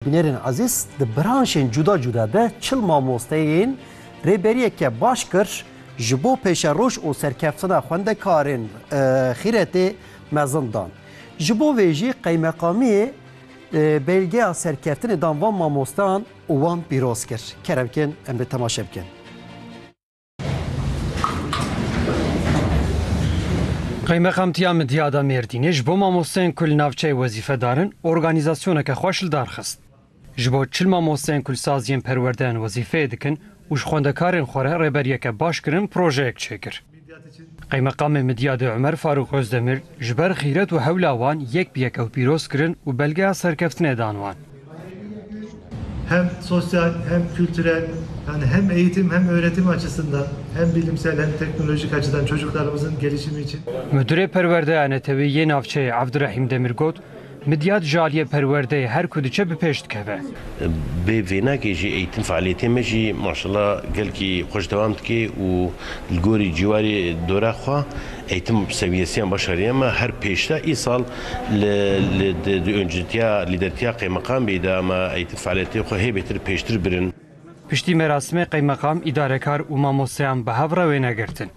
Binerin aziz, de branşên cuda de çil mamosteyên rêberiyeke baş kir ji bo pêşeroj û serkeftina xwendekarên xîretê mezin dan. Ji bo vê jî qeymeqamiyê belgeya serkeftinê dan van mamostan û wan pîroz kir. Keremkin em bi temaşe bikin. Qeymeqamtiya Midyada Mêrdînê ji bo mamosteyên ku li navçeyê wezîfedarin organîzasyoneke xweş li dar xist. Ji bo çil mamosteyên ku li saziyên perwerdeyan wezîfeyê dikin û ji xwendekarên xwe re rêberiyeke baş kirin projeyek çêkir. Qeymeqamê Midyadê Ömer Faruk Özdemir ji ber xîret û hewla wan yek bi yek ew pîroz kirin û belgeya serkeftinê dan wan. Hem sosyal hem kültürel, yani hem eğitim hem öğretim açısından hem bilimsel hem teknolojik açıdan çocuklarımızın gelişimi için. Müdürê perwerdeya Netewî yê navçeyê Abdurrahîm Demirgot, Midyat ji aliyê perwerdeyê her ku diçe bi pêş dikeve. Bi vênakê jî eğitim faaliyetê me jî maşallah gelkî xweş dewam dike û li gorî ciwarê dora xwe eğitim seviyesiyan başarıya me her pêşte îsal li öncetiya lîdertiya qeymeqamê de me eğitim faaliyetê xwe hê bêtir pêştir birin. Piştî merasimê qeymeqam, îdarekar û mamosteyan bi hev re wê negirtin.